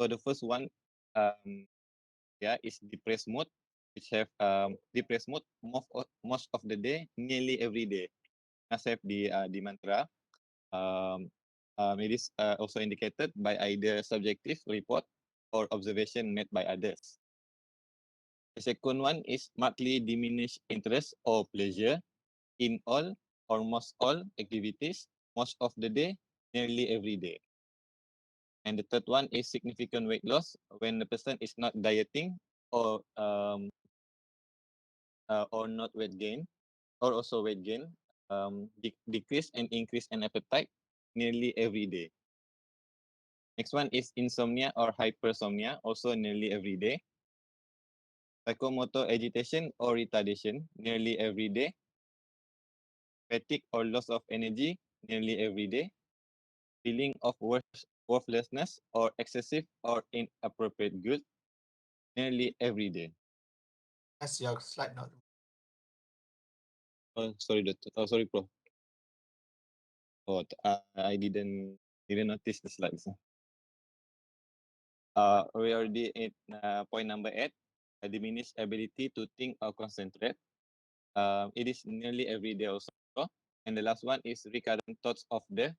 So the first one, is depressed mode, which have depressed mode most of the day, nearly every day. Must have the mantra. Um, it is also indicated by either subjective report or observation made by others. The second one is markedly diminished interest or pleasure in all or most all activities, most of the day, nearly every day. And the third one is significant weight loss when the person is not dieting or or not weight gain, or also weight gain, decrease and increase in appetite nearly every day. Next one is insomnia or hypersomnia, also nearly every day. Psychomotor agitation or retardation, nearly every day. Fatigue or loss of energy, nearly every day. Feeling of worthlessness or excessive or inappropriate guilt, nearly every day. As your slide not. Oh, sorry, doctor. Oh, sorry, Prof. Oh, I didn't notice the slides. We already at point number 8, a diminished ability to think or concentrate. It is nearly every day also. And the last one is recurrent thoughts of death,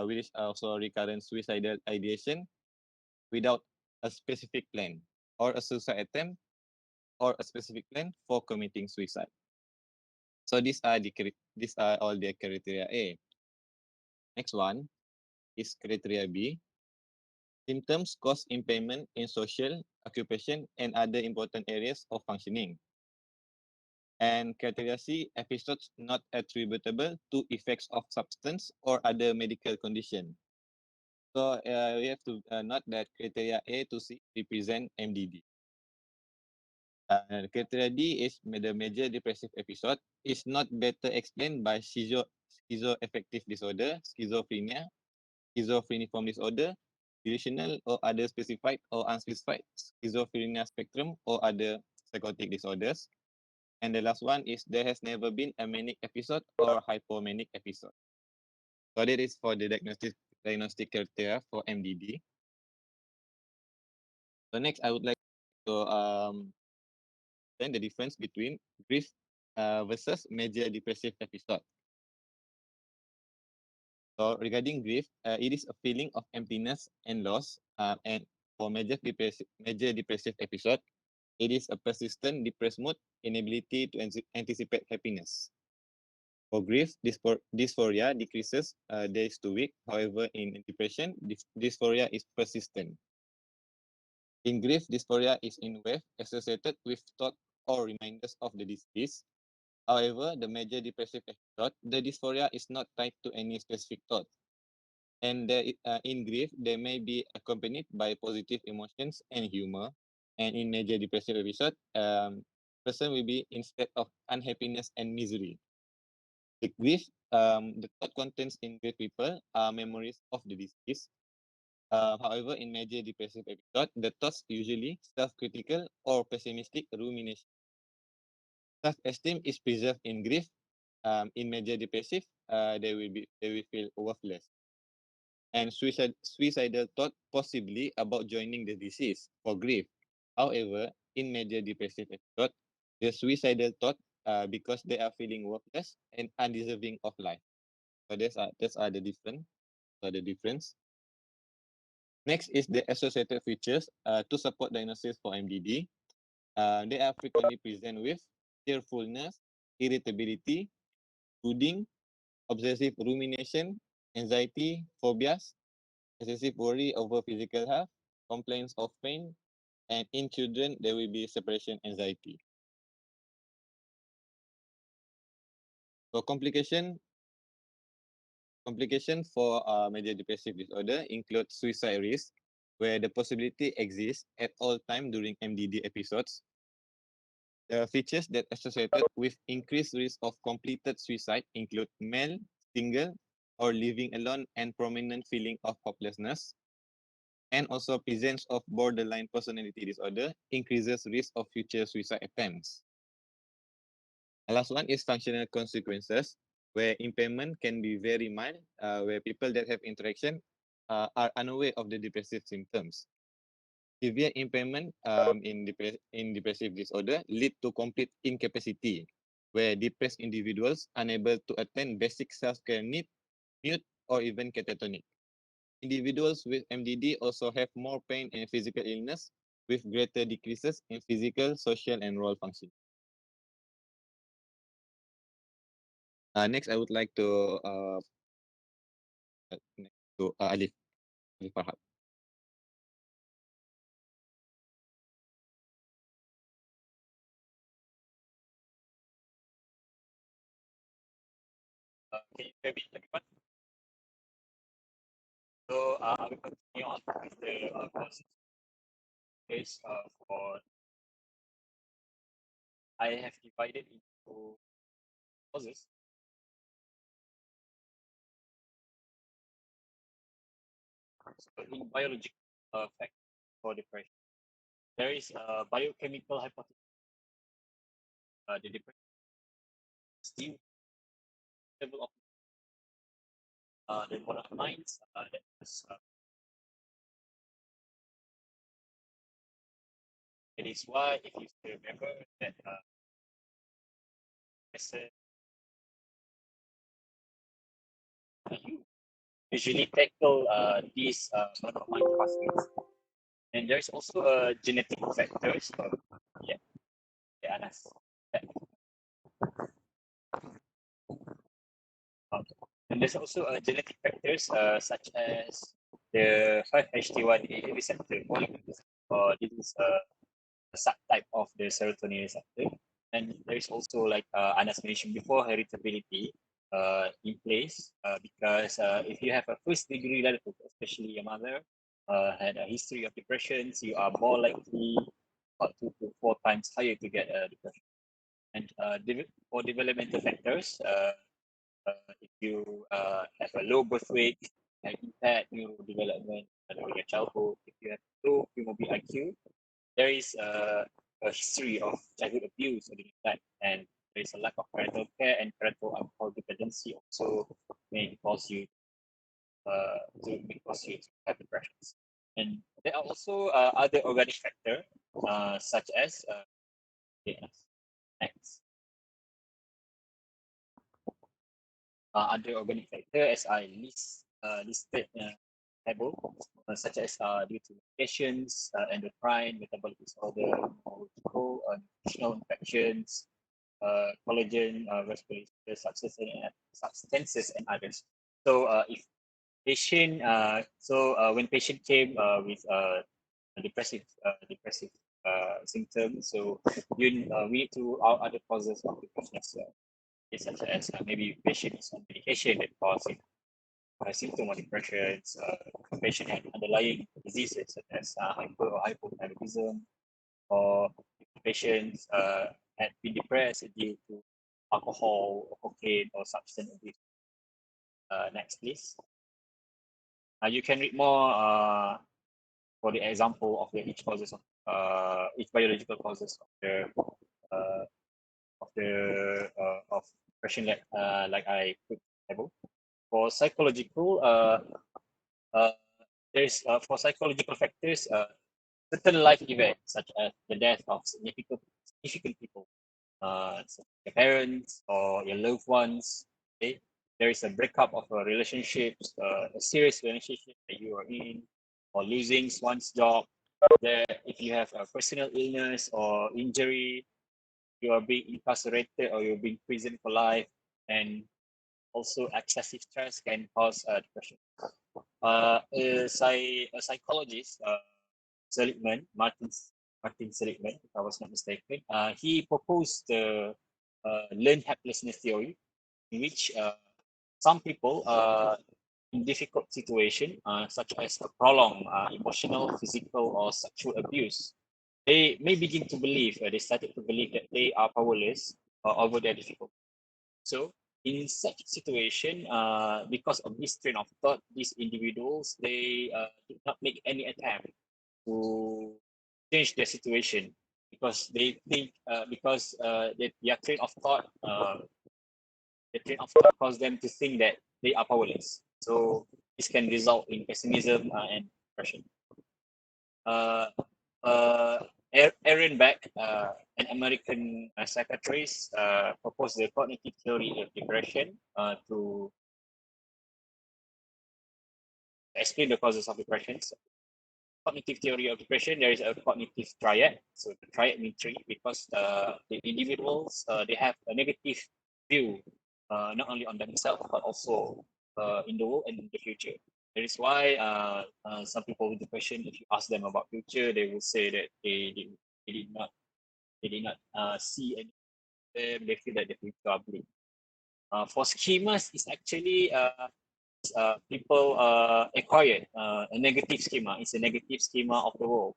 which is also recurrent suicidal ideation without a specific plan or a suicide attempt or a specific plan for committing suicide. So these are all the criteria A. Next one is criteria B. Symptoms cause impairment in social, occupation, and other important areas of functioning. And criteria C, episodes not attributable to effects of substance or other medical condition. So we have to note that criteria A to C represent MDD. Criteria D is the major depressive episode is not better explained by schizoaffective disorder, schizophrenia, schizophreniform disorder, delusional or other specified or unspecified schizophrenia spectrum or other psychotic disorders. And the last one is there has never been a manic episode or hypomanic episode. So that is for the diagnostic criteria for MDD. So next, I would like to then the difference between grief versus major depressive episode. So regarding grief, it is a feeling of emptiness and loss. And for major depressive episode, it is a persistent depressed mood, inability to anticipate happiness. For grief, dysphoria decreases days to week. However, in depression, dysphoria is persistent. In grief, dysphoria is in wave associated with thought or reminders of the disease. However, the major depressive episode, the dysphoria is not tied to any specific thought. And in grief, they may be accompanied by positive emotions and humor. And in major depressive episode, person will be instead of unhappiness and misery. The grief, the thought contents in grief people are memories of the disease. However, in major depressive episode, the thoughts usually self-critical or pessimistic rumination. Self-esteem is preserved in grief. In major depressive, they will feel worthless. And suicidal thought possibly about joining the disease for grief. However, in major depressive episode, the suicidal thought because they are feeling worthless and undeserving of life. So that's the difference. Next is the associated features to support diagnosis for MDD. They are frequently present with cheerfulness, irritability, brooding, obsessive rumination, anxiety, phobias, excessive worry over physical health, complaints of pain, and in children, there will be separation anxiety. So complication for major depressive disorder include suicide risk, where the possibility exists at all time during MDD episodes. The features that associated with increased risk of completed suicide include male, single, or living alone and prominent feeling of hopelessness, and also presence of borderline personality disorder increases risk of future suicide attempts. The last one is functional consequences, where impairment can be very mild, where people that have interaction are unaware of the depressive symptoms. Severe impairment in depressive disorder lead to complete incapacity, where depressed individuals unable to attend basic self-care need, mute, or even catatonic. Individuals with MDD also have more pain and physical illness, with greater decreases in physical, social, and role function. Next, I would like to Alif Farhad. Can you hear me, everyone? So I will continue on with the process. Is for I have divided into causes. So in biological fact for depression, there is a biochemical hypothesis. The depression still level of the modern minds that is, it is why if you still remember that as you usually tackle these modern mind pathways. And there is also a genetic factors. Yeah, yeah, Anas. Yeah. Okay. And there's also genetic factors such as the 5-HT1A receptor polymerization, or this is a subtype of the serotonin receptor. And there is also, like Anas mentioned before, heritability in place because if you have a first degree relative, especially your mother, had a history of depressions, you are more likely about 2 to 4 times higher to get depression. And for developmental factors, if you have a low birth weight, have impaired neurodevelopment during your childhood, if you have low premature IQ, there is a history of childhood abuse during that, and there is a lack of parental care, and parental alcohol dependency also may cause you to have depressions. And there are also other organic factors such as yeah, next. Other organic factor as I listed table, such as due to mutations, endocrine, metabolic disorder, neurological, nutritional infections, collagen, respiratory substances, and others. So if patient, when patient came with depressive symptoms, so we need to our other causes of depression as well, such as maybe patient is on medication that causes symptom of depression, patient had underlying diseases such as hyper or hypothyroidism, or patients had been depressed due to alcohol, or cocaine, or substance abuse. Next, please. You can read more for the example of the each causes of each biological causes uh, of depression, like I put table. For psychological, uh, there's for psychological factors, certain life events such as the death of significant people, so your parents or your loved ones. Okay, there is a breakup of a relationship, a serious relationship that you are in, or losing one's job. There, if you have a personal illness or injury, you are being incarcerated or you're being prison for life, and also excessive stress can cause depression. A psychologist, Martin Seligman, if I was not mistaken, he proposed the learned helplessness theory, in which some people in difficult situation, such as a prolonged emotional, physical, or sexual abuse, they may begin to believe, they started to believe that they are powerless over their difficulty. So in such situation, because of this train of thought, these individuals, they did not make any attempt to change their situation, because they think because their train of thought, the train of thought caused them to think that they are powerless. So this can result in pessimism and depression. Aaron Beck, an American psychiatrist, proposed the cognitive theory of depression to explain the causes of depression. So, cognitive theory of depression, there is a cognitive triad. So the triad means three because the individuals they have a negative view, not only on themselves but also in the world and in the future. That is why some people with depression, if you ask them about future, they will say that they did not see any. They feel that the future are bleak. For schemas, it's actually people acquired a negative schema. It's a negative schema of the world,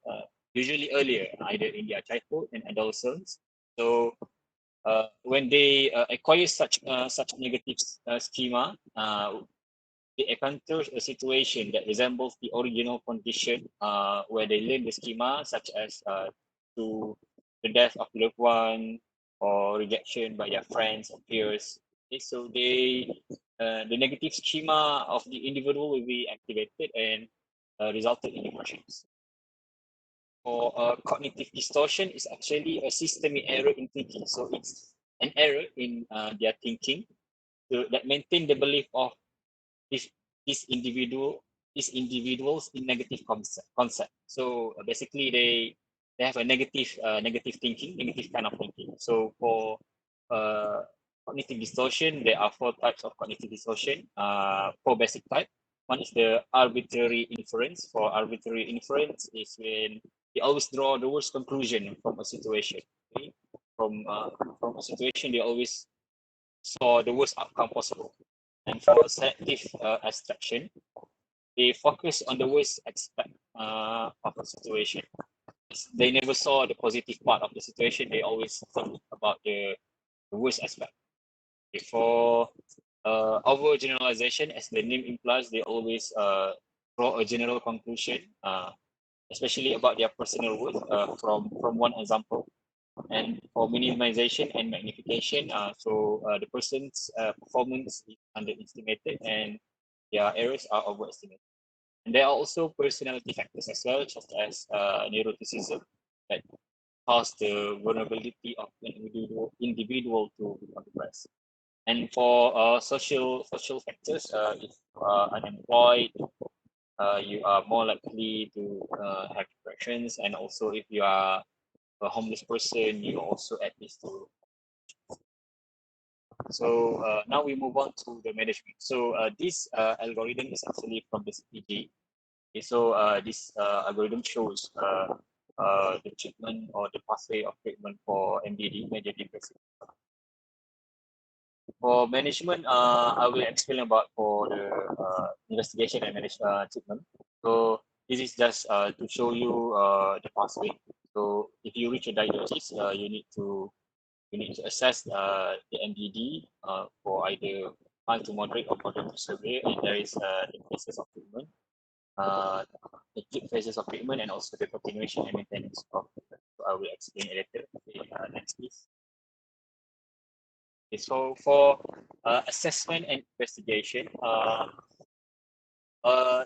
usually earlier, either in their childhood and adolescence. So when they acquire such negative schema, they encounter a situation that resembles the original condition where they learn the schema, such as to the death of loved one or rejection by their friends or peers. Okay, so the negative schema of the individual will be activated and resulted in depressions. For cognitive distortion is actually a systemic error in thinking. So it's an error in their thinking that maintain the belief of this this individuals in negative concept. So basically they have a negative thinking, negative kind of thinking. So for uh, cognitive distortion, there are four types of cognitive distortion. Four basic type. One is the arbitrary inference. For arbitrary inference is when they always draw the worst conclusion from a situation. Okay? From a situation, they always saw the worst outcome possible. And for selective abstraction, they focus on the worst aspect of a situation. They never saw the positive part of the situation. They always think about the worst aspect. For overgeneralization, as the name implies, they always draw a general conclusion, especially about their personal worth from one example. And for minimization and magnification, the person's performance is underestimated and their errors are overestimated. And there are also personality factors as well, such as neuroticism that cause the vulnerability of an individual to become depressed. And for social factors, if you are unemployed, you are more likely to have depressions, and also if you are a homeless person, you also at least to. So now we move on to the management. So this algorithm is actually from the CPG. Okay, so this algorithm shows the treatment or the pathway of treatment for MDD, major depressive. For management, I will explain about for the investigation and management treatment. So this is just to show you the pathway. So if you reach a diagnosis, you need to assess the MDD for either mild to moderate or moderate to severe, and there is the phases of treatment, acute phases of treatment, and also the continuation and maintenance of treatment. So I will explain it later. Okay, next please. Okay, so for assessment and investigation,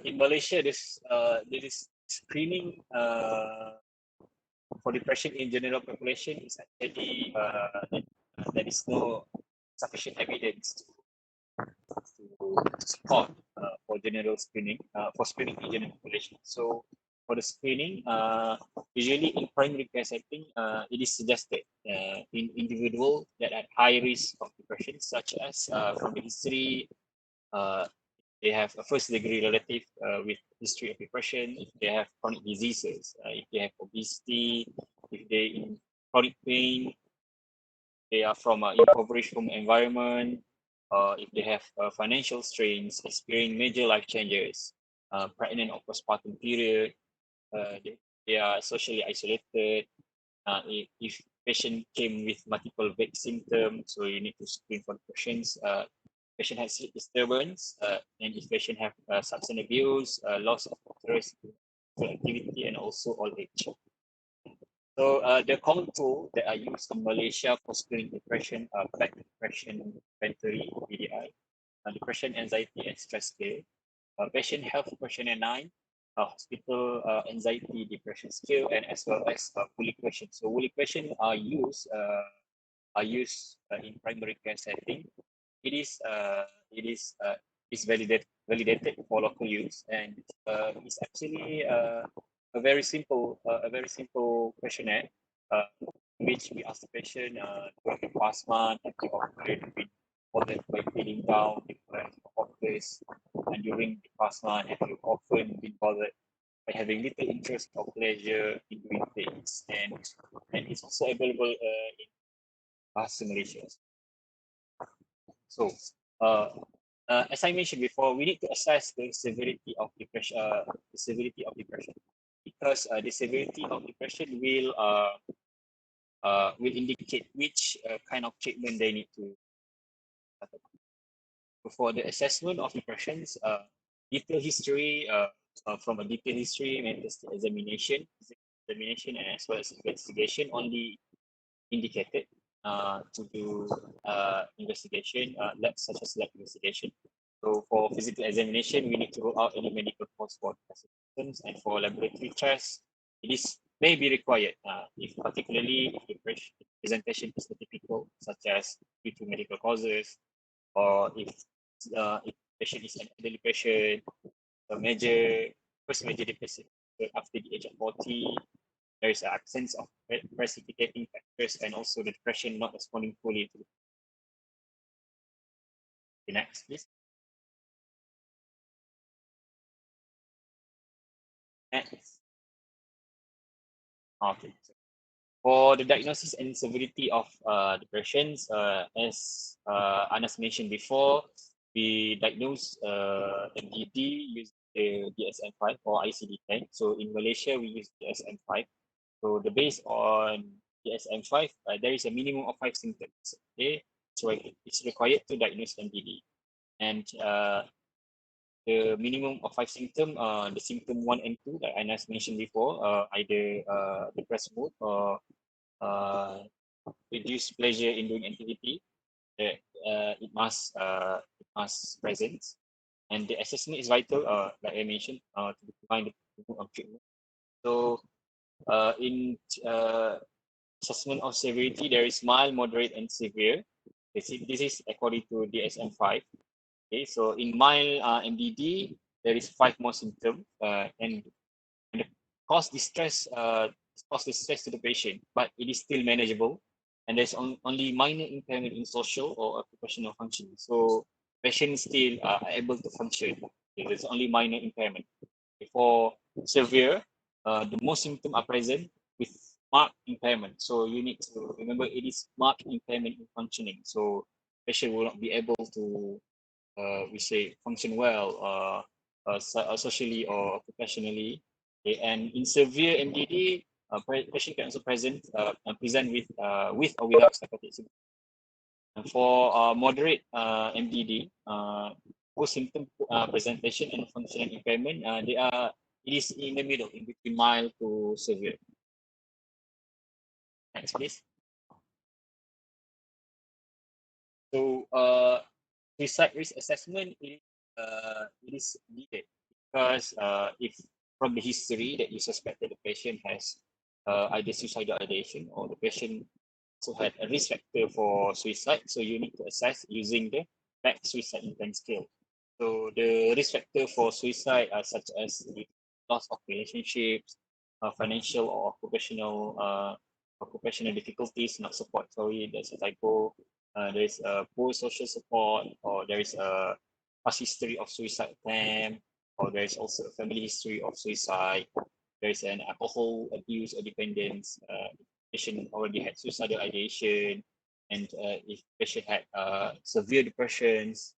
in Malaysia, there is screening for depression in general population is actually there is no sufficient evidence to support for general screening for screening in general population. So for the screening, usually in primary care setting, it is suggested in individuals that are high risk of depression, such as from the history, they have a first degree relative with history of depression, if they have chronic diseases, if they have obesity, if they in chronic pain, they are from an impoverished home environment, if they have financial strains, experiencing major life changes, pregnant or postpartum period, they are socially isolated. If patient came with multiple vague symptoms, so you need to screen for depressions. Patient has sleep disturbance, and if patient have substance abuse, loss of interest in activity, and also old age. So the common tool that I use in Malaysia for screening depression are back depression inventory (BDI), depression, anxiety, and stress scale. patient health questionnaire 9, hospital anxiety depression scale, and as well as Woolly question. So Woolly question are used in primary care setting. It is validated for local use, and it's actually a very simple questionnaire, uh, which we ask the patient during the past month, have you often been bothered by feeling down, depressed, or hopeless, and during the past month, have you often been bothered by having little interest or pleasure in doing things, and it's also available in past simulations. So, uh, as I mentioned before, we need to assess the severity of depression. Because the severity of depression will indicate which kind of treatment they need to. For the assessment of depressions, detailed history from a detailed history, mental state examination, and as well as investigation only indicated to do investigation, labs such as lab investigation. So for physical examination, we need to rule out any medical cause for depressive symptoms, and for laboratory tests, it is may be required if particularly if the presentation is atypical, such as due to medical causes, or if patient is an elderly patient, a major depressive after the age of 40, there is an absence of precipitating factors, and also the depression not responding fully to the next, please. Next. Okay. For the diagnosis and severity of depressions, as Anas mentioned before, we diagnose MDD using the DSM-5 or ICD-10. So in Malaysia, we use DSM-5. So the based on DSM-5, there is a minimum of 5 symptoms. Okay, so it's required to diagnose MDD, and the minimum of 5 symptoms, the symptom 1 and 2 that Anas mentioned before, either depressed mood or reduced pleasure in doing activity, that it must present, and the assessment is vital, like I mentioned, to define the mode of treatment. So in assessment of severity, there is mild, moderate, and severe. This is according to DSM-5. Okay, so in mild MDD, there is 5 more symptoms, and cause distress to the patient, but it is still manageable, and there's only minor impairment in social or occupational functioning. So patients still are able to function. Okay, there's only minor impairment. For severe, the most symptoms are present with marked impairment. So you need to remember it is marked impairment in functioning. So patient will not be able to we say function well socially or professionally. Okay, and in severe MDD, patient can also present with or without psychotic symptoms. And for moderate MDD, post symptom presentation and functional impairment, it is in the middle, in between mild to severe. Next, please. So suicide risk assessment it is needed because if from the history that you suspect that the patient has either suicidal ideation or the patient also had a risk factor for suicide, so you need to assess using the back suicide intent scale. So the risk factor for suicide are such as the loss of relationships, financial or occupational difficulties, not support. Sorry, there's a typo. There is a poor social support, or there is a past history of suicide attempt, or there is also a family history of suicide. There is an alcohol abuse or dependence. Patient already had suicidal ideation, and if patient had severe depressions,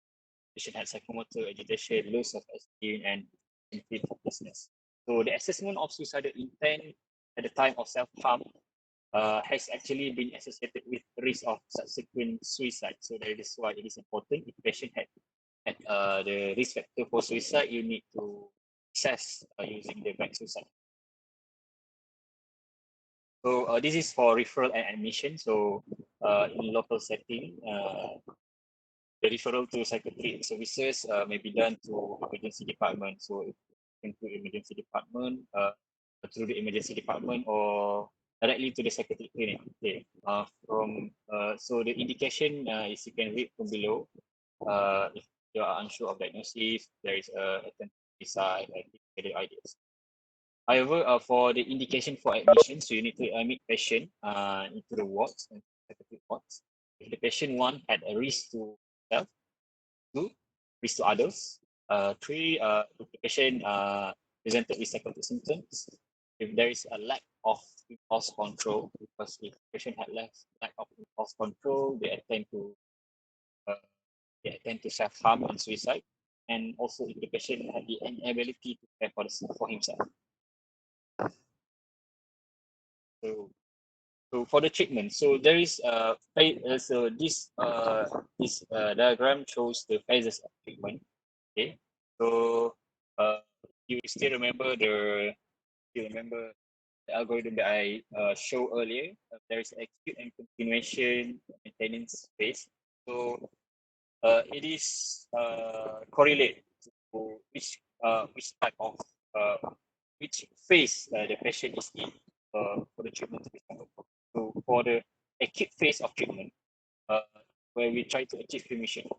patient had psychomotor agitation, low self-esteem, and complete hopelessness. So the assessment of suicidal intent at the time of self-harm has actually been associated with risk of subsequent suicide. So that is why it is important. If patient had the risk factor for suicide, you need to assess using the back suicide. So this is for referral and admission. So in local setting, the referral to psychiatric services may be done to emergency department. So into emergency department, through the emergency department or directly to the psychiatric clinic. Okay. So the indication is you can read from below. If you are unsure of diagnosis, there is a attempt to decide and get the ideas. However, for the indication for admission, so you need to admit patient into the wards and psychiatric wards. If the patient one had a risk to self, two, risk to others, three, if the patient presented with psychotic symptoms, if there is a lack of impulse control, because if the patient had lack of impulse control, uh, they attend to self-harm and suicide, and also if the patient had the inability to care for himself. So So for the treatment, so there is so this diagram shows the phases of treatment. Okay, so you still remember the algorithm that I showed earlier. There is acute and continuation maintenance phase. So it is correlate to which type of which phase the patient is in for the treatment to be started. So for the acute phase of treatment, uh, where we try to achieve remission,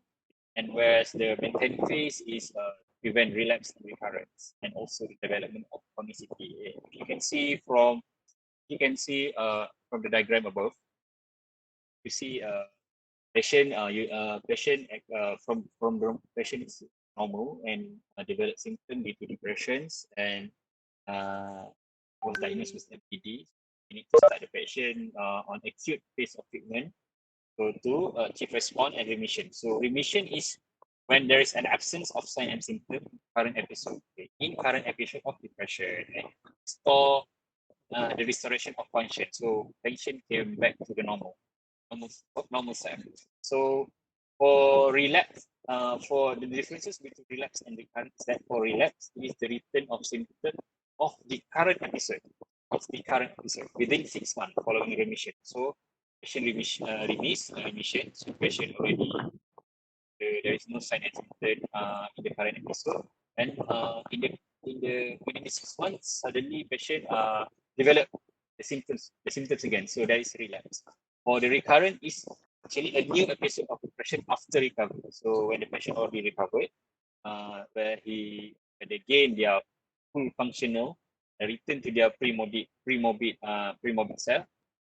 and whereas the maintenance phase is prevent relapse and recurrence, and also the development of chronicity. From the diagram above, you see from the patient is normal and develop symptom due to depressions and was diagnosed with MPD. We need to start the patient on acute phase of treatment. So to achieve response and remission. So remission is when there is an absence of sign and symptom current episode. Okay. In current episode of depression, and restore the restoration of function. So patient came back to the normal self. So for relapse, for the differences between relapse and recurrent is that for relapse is the return of symptom of the current episode within 6 months following remission. So patient remission, so patient already there is no sign and symptom in the current episode, and in the within the 6 months suddenly patient develop the symptoms again, so there is relapse. For the recurrent is actually a new episode of depression after recovery. So when the patient already recovered, where they gain their full functional, return to their pre-morbid self.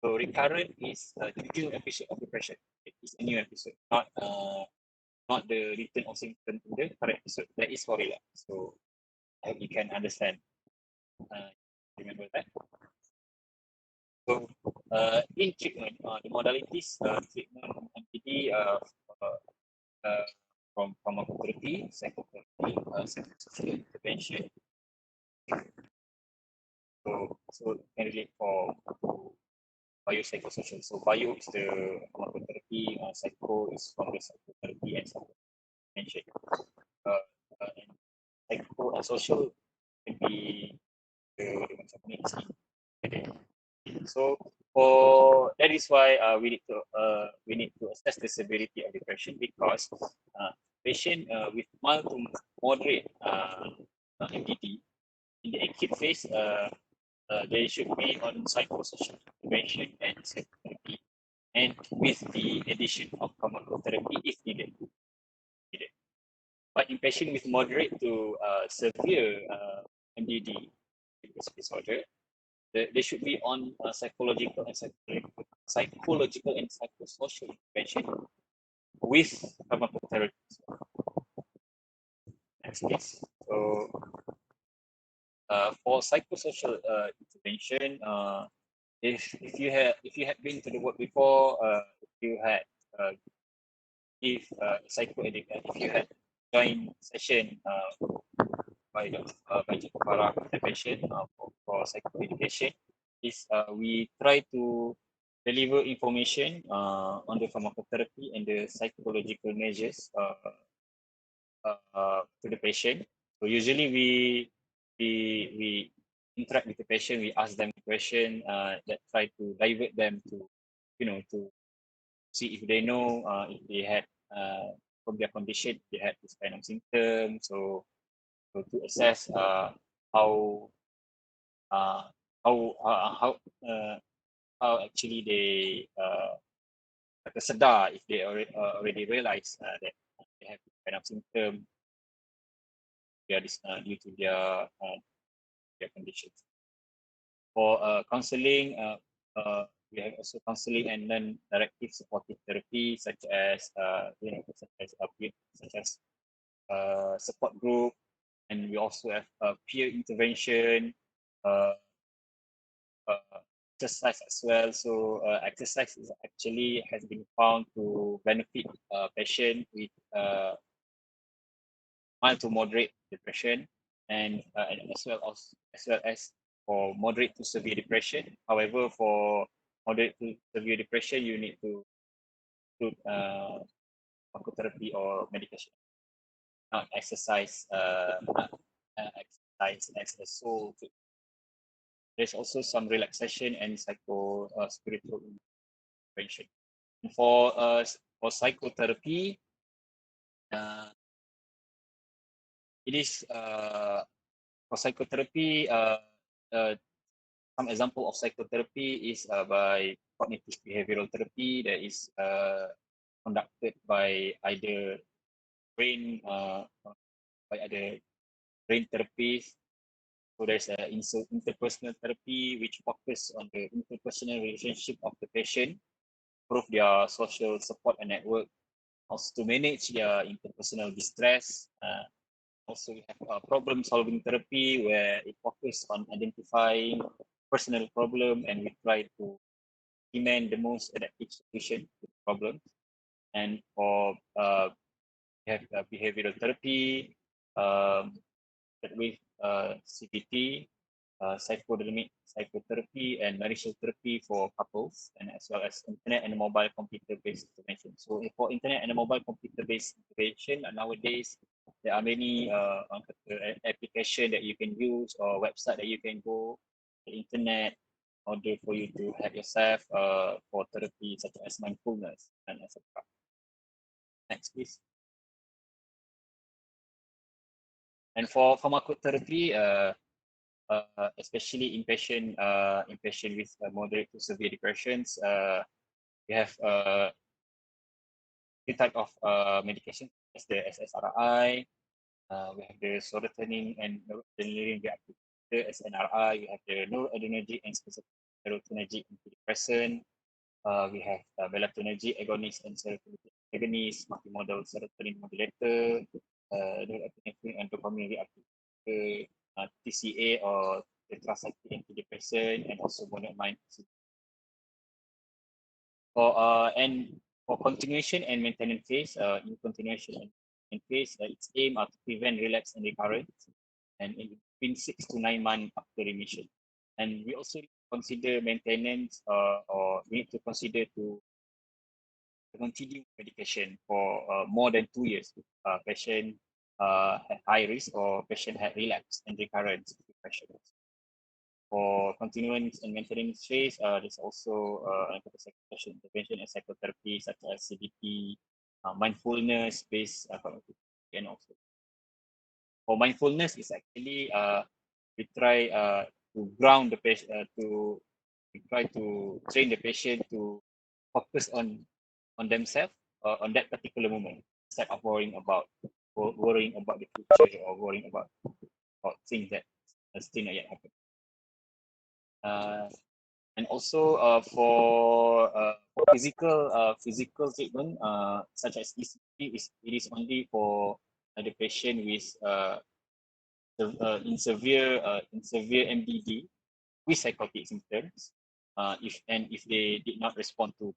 So recurrent is a new episode of depression. It is a new episode, not the return of symptom in the current episode. That is for relapse. So I hope you can understand. Remember that. So in treatment, the modalities treatment MPD from pharmacotherapy, psychotherapy, psychosocial intervention. So can relate for biopsychosocial. So bio is the pharmacotherapy, psycho is from the psychotherapy and intervention. And psycho and social can be the macam mix. So for that is why we need to assess the severity of depression, because patient with mild to moderate MDD in the acute phase, they should be on psychosocial intervention and psychotherapy, and with the addition of pharmacotherapy if needed. But in patient with moderate to severe MDD disorder, they should be on psychological and psychosocial intervention with pharmacotherapy. Next, please. So for psychosocial intervention, if you had been to the work before, if you had if if you had joined session by Dr. Farah intervention for psychoeducation, is we try to deliver information on the pharmacotherapy and the psychological measures to the patient. So usually we interact with the patient, we ask them question that try to divert them to to see if they know if they had from their condition, they had this kind of symptom. So to assess how uh, how uh, how uh, how actually they sedar if they already realize that they have this kind of symptom due to their conditions. For counseling, we have also counseling and non-directive supportive therapy, such as support group, and we also have peer intervention, uh, exercise as well. So exercise is actually has been found to benefit patient with mild to moderate depression, and as well as for moderate to severe depression. However, for moderate to severe depression, you need to do pharmacotherapy or medication, not exercise. Not exercise as a sole. There's also some relaxation and spiritual intervention. And for psychotherapy, uh, it is for psychotherapy. Some example of psychotherapy is by cognitive behavioral therapy that is conducted by either brain by other brain therapists. So there's a interpersonal therapy which focus on the interpersonal relationship of the patient, improve their social support and network, also to manage their interpersonal distress. Also, we have problem solving therapy where it focuses on identifying personal problem and we try to implement the most adaptive solution to the problem. And for we have behavioral therapy, um, with CBT, psychodynamic psychotherapy, and marital therapy for couples, and as well as internet and mobile computer-based intervention. So for internet and mobile computer-based intervention, nowadays there are many application that you can use or website that you can go the internet in order for you to help yourself for therapy such as mindfulness and etc. Next, please. And for pharmacotherapy, especially in patient with moderate to severe depressions, we have two type of medication as the SSRI. We have the serotonin and noradrenaline reuptake SNRI. We have the noradrenergic and specific serotonergic antidepressant. We have melatonergic agonist and serotonin agonist, multimodal serotonin modulator, norepinephrine and dopamine reuptake, TCA or tetracycline antidepressant, and also monoamine. For continuation and maintenance phase, in continuation and maintenance phase, its aim are to prevent relapse and recurrence, and in between 6 to 9 months after remission. And we also consider maintenance, or we need to consider to continue medication for more than 2 years. Patient had high risk or patient had relapse and recurrence depression. For continuance and maintenance phase, there's also psychosocial intervention and psychotherapy such as CBT, mindfulness-based and also for mindfulness is actually we try to ground the patient we try to train the patient to focus on themselves on that particular moment instead of worrying about the future or worrying about things that still not yet happen. And also for physical treatment such as ECT, it is only for the patient with in severe MDD with psychotic symptoms. If they did not respond to,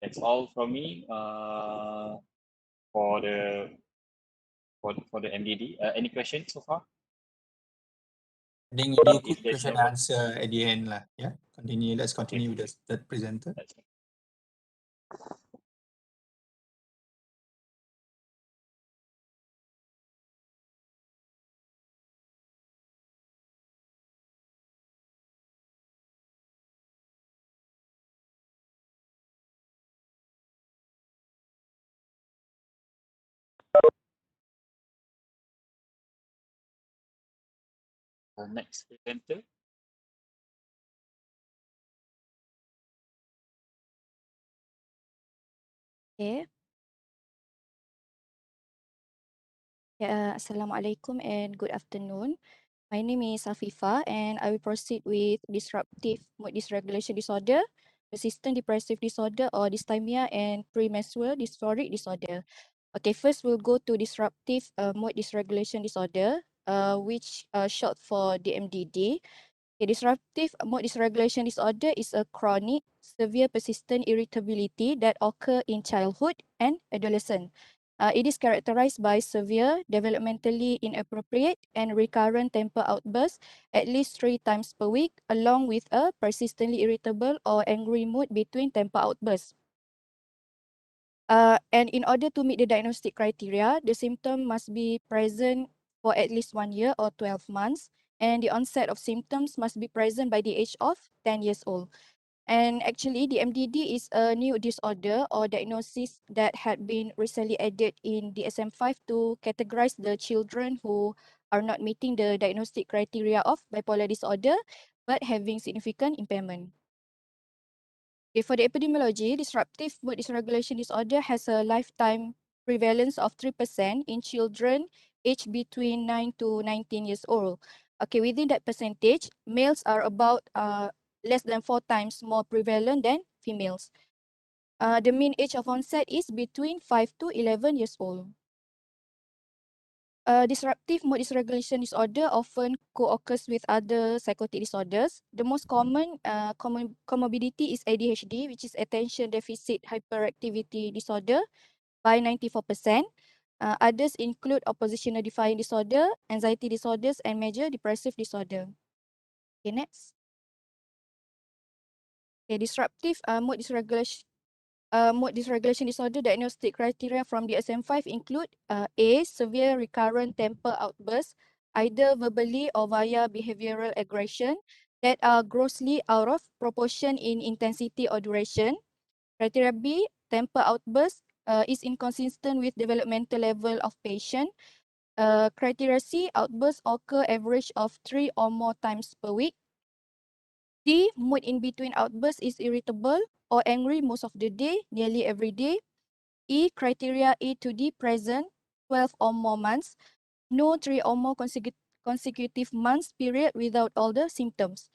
that's all from me for the for the MDD. Any questions so far? I think you do If quick there's question no answer at the end lah. Yeah, continue. Let's continue with the presenter. that's The next presenter. Okay. Yeah, Assalamualaikum and good afternoon. My name is Afifa and I will proceed with disruptive mood dysregulation disorder, persistent depressive disorder or dysthymia, and premenstrual dysphoric disorder. Okay, first we'll go to disruptive mood dysregulation disorder, which short for DMDD. Okay, disruptive mood dysregulation disorder is a chronic, severe, persistent irritability that occur in childhood and adolescence. It is characterized by severe, developmentally inappropriate, and recurrent temper outbursts at least 3 times per week, along with a persistently irritable or angry mood between temper outbursts. And in order to meet the diagnostic criteria, the symptom must be present for at least 1 year or 12 months, and the onset of symptoms must be present by the age of 10 years old. And actually, the MDD is a new disorder or diagnosis that had been recently added in DSM-5 to categorize the children who are not meeting the diagnostic criteria of bipolar disorder but having significant impairment. Okay, for the epidemiology, disruptive mood dysregulation disorder has a lifetime prevalence of 3% in children aged between 9 to 19 years old. Okay, within that percentage, males are about less than 4 times more prevalent than females. The mean age of onset is between 5 to 11 years old. Disruptive mood dysregulation disorder often co-occurs with other psychotic disorders. The most common comorbidity is ADHD, which is attention deficit hyperactivity disorder, by 94%. Others include oppositional defiant disorder, anxiety disorders, and major depressive disorder. Okay, next. Okay, disruptive mood dysregulation disorder diagnostic criteria from DSM-5 include A. Severe recurrent temper outbursts, either verbally or via behavioral aggression, that are grossly out of proportion in intensity or duration. Criteria B. Temper outburst is inconsistent with developmental level of patient. Criteria C. Outbursts occur average of 3 or more times per week. D. Mood in between outbursts is irritable or angry most of the day, nearly every day. E. Criteria A to D present 12 or more months. No 3 or more consecutive months period without all the symptoms.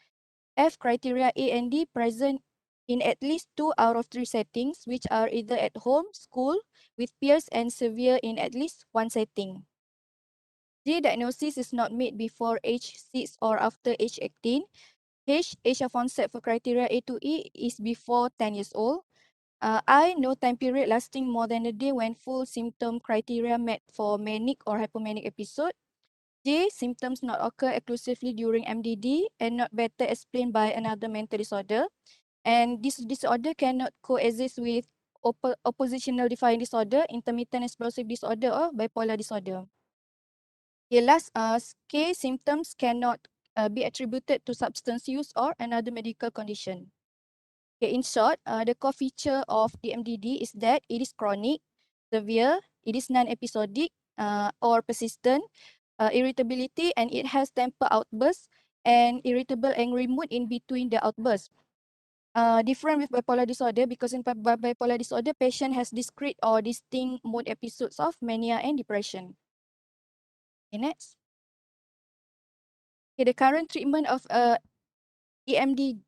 F. Criteria A and D present in at least 2 out of 3 settings, which are either at home, school, with peers, and severe in at least one setting. G. Diagnosis is not made before age 6 or after age 18. H. Age of onset for criteria A to E is before 10 years old. I. No time period lasting more than a day when full symptom criteria met for manic or hypomanic episode. J. Symptoms not occur exclusively during MDD and not better explained by another mental disorder. And this disorder cannot coexist with oppositional defiant disorder, intermittent explosive disorder, or bipolar disorder. Okay, last, K. Symptoms cannot be attributed to substance use or another medical condition. Okay, in short, the core feature of the MDD is that it is chronic, severe, it is non-episodic or persistent, irritability, and it has temper outbursts and irritable angry mood in between the outbursts. Different with bipolar disorder because in bipolar disorder, patient has discrete or distinct mood episodes of mania and depression. Okay, next. Okay, the current treatment of EMD,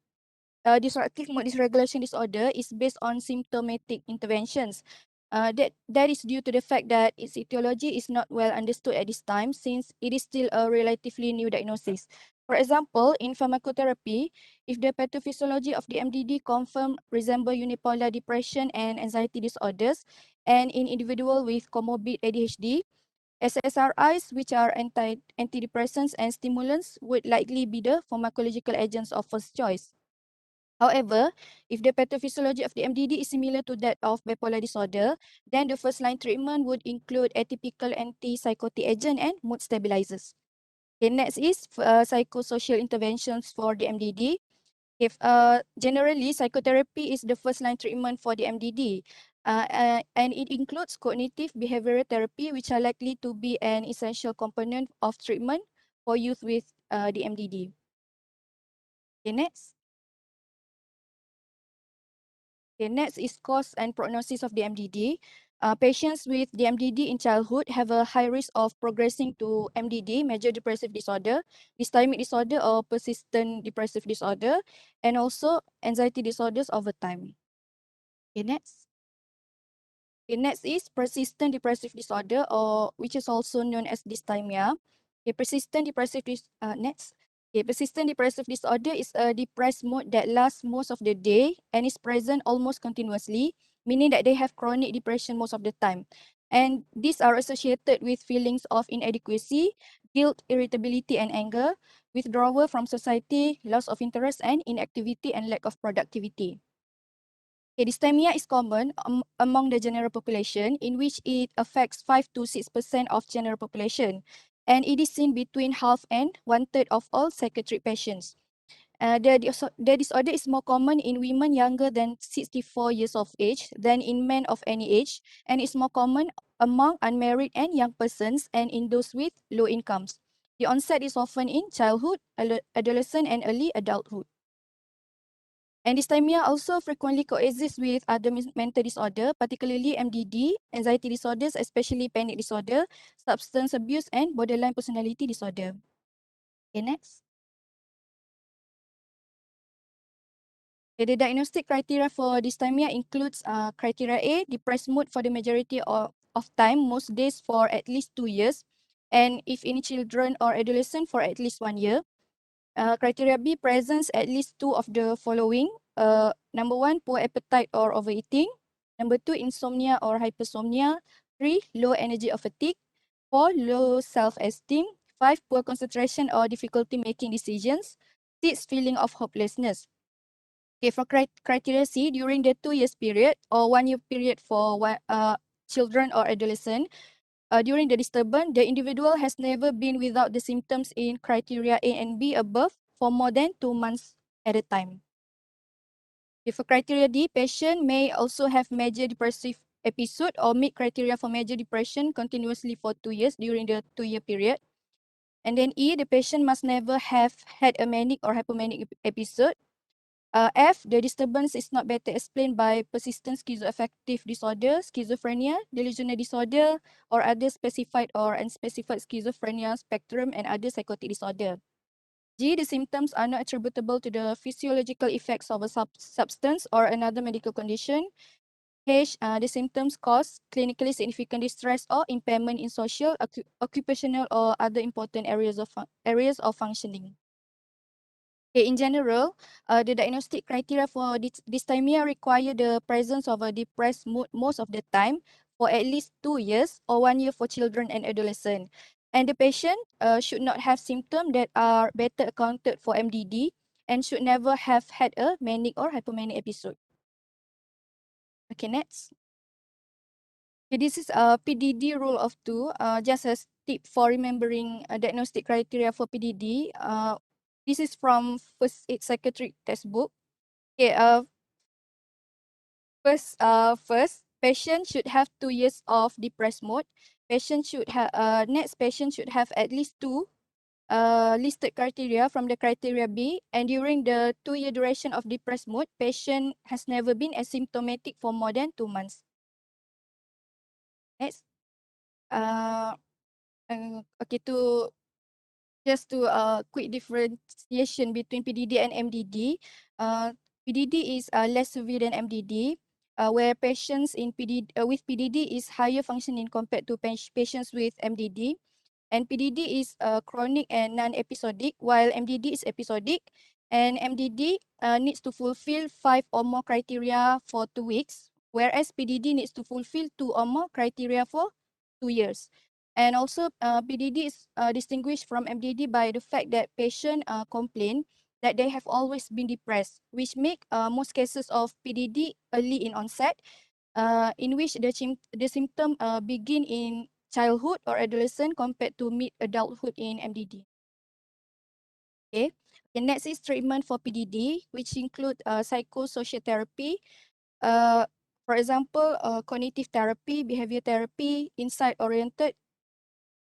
disruptive mood dysregulation disorder, is based on symptomatic interventions. That is due to the fact that its etiology is not well understood at this time since it is still a relatively new diagnosis. For example, in pharmacotherapy, if the pathophysiology of the MDD confirm resemble unipolar depression and anxiety disorders, and in individual with comorbid ADHD, SSRIs, which are antidepressants and stimulants, would likely be the pharmacological agents of first choice. However, if the pathophysiology of the MDD is similar to that of bipolar disorder, then the first-line treatment would include atypical antipsychotic agent and mood stabilizers. Okay, next is psychosocial interventions for the MDD. If generally, psychotherapy is the first-line treatment for the MDD, and it includes cognitive behavioral therapy, which are likely to be an essential component of treatment for youth with the MDD. Okay, next. Okay, next is cause and prognosis of the MDD. Patients with the MDD in childhood have a high risk of progressing to MDD, major depressive disorder, dysthymic disorder or persistent depressive disorder, and also anxiety disorders over time. Okay, next. Okay, next is persistent depressive disorder, or which is also known as dysthymia. Okay, next. Okay, persistent depressive disorder is a depressed mood that lasts most of the day and is present almost continuously, meaning that they have chronic depression most of the time. And these are associated with feelings of inadequacy, guilt, irritability, and anger, withdrawal from society, loss of interest and inactivity, and lack of productivity. Okay, dysthymia is common among the general population, in which it affects 5 to 6% of general population, and it is seen between half and one-third of all psychiatric patients. The disorder is more common in women younger than 64 years of age than in men of any age, and is more common among unmarried and young persons and in those with low incomes. The onset is often in childhood, adolescent, and early adulthood. And dysthymia also frequently coexists with other mental disorder, particularly MDD, anxiety disorders, especially panic disorder, substance abuse, and borderline personality disorder. Okay, next. Okay, the diagnostic criteria for dysthymia includes criteria A, depressed mood for the majority of time, most days for at least 2 years, and if in children or adolescent for at least 1 year. Criteria B, presence at least 2 of the following. Number 1, poor appetite or overeating. Number 2, insomnia or hypersomnia. 3, low energy or fatigue. 4, low self-esteem. 5, poor concentration or difficulty making decisions. 6, feeling of hopelessness. Okay, for criteria C, during the 2 years period or 1 year period for children or adolescent, during the disturbance, the individual has never been without the symptoms in criteria A and B above for more than 2 months at a time. Okay, for criteria D, patient may also have major depressive episode or meet criteria for major depression continuously for 2 years during the 2-year period. And then E, the patient must never have had a manic or hypomanic episode. F, the disturbance is not better explained by persistent schizoaffective disorder, schizophrenia, delusional disorder, or other specified or unspecified schizophrenia spectrum and other psychotic disorder. G, the symptoms are not attributable to the physiological effects of a substance or another medical condition. H, the symptoms cause clinically significant distress or impairment in social, occupational, or other important areas of functioning. Okay, in general, the diagnostic criteria for dysthymia require the presence of a depressed mood most of the time for at least 2 years or 1 year for children and adolescents. And the patient should not have symptoms that are better accounted for MDD and should never have had a manic or hypomanic episode. Okay, next. Okay, this is a PDD rule of 2. Just a tip for remembering diagnostic criteria for PDD. This is from First Aid Psychiatric Textbook. Okay, first, patient should have 2 years of depressed mode. Next, patient should have at least 2 listed criteria from the criteria B, and during the 2-year duration of depressed mode, patient has never been asymptomatic for more than 2 months. Next, okay, just to quick differentiation between PDD and MDD. PDD is less severe than MDD, where patients with PDD is higher functioning compared to patients with MDD. And PDD is chronic and non-episodic, while MDD is episodic. And MDD needs to fulfill 5 or more criteria for 2 weeks, whereas PDD needs to fulfill 2 or more criteria for 2 years. And also, PDD is distinguished from MDD by the fact that patients complain that they have always been depressed, which make most cases of PDD early in onset, in which the symptom begin in childhood or adolescent compared to mid-adulthood in MDD. Okay. Okay, next is treatment for PDD, which include psychosocial therapy. For example, cognitive therapy, behavior therapy, insight-oriented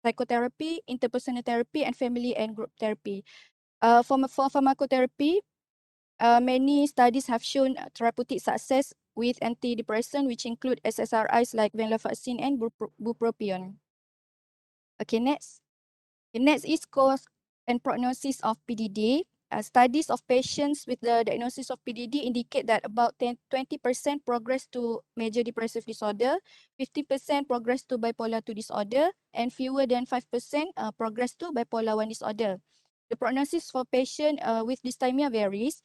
psychotherapy, interpersonal therapy, and family and group therapy. For pharmacotherapy, many studies have shown therapeutic success with antidepressant, which include SSRIs like venlafaxine and bupropion. Okay, next. The next is cause and prognosis of PDD. Studies of patients with the diagnosis of PDD indicate that about 20% progress to major depressive disorder, 50% progress to bipolar 2 disorder, and fewer than 5% progress to bipolar 1 disorder. The prognosis for patients with dysthymia varies.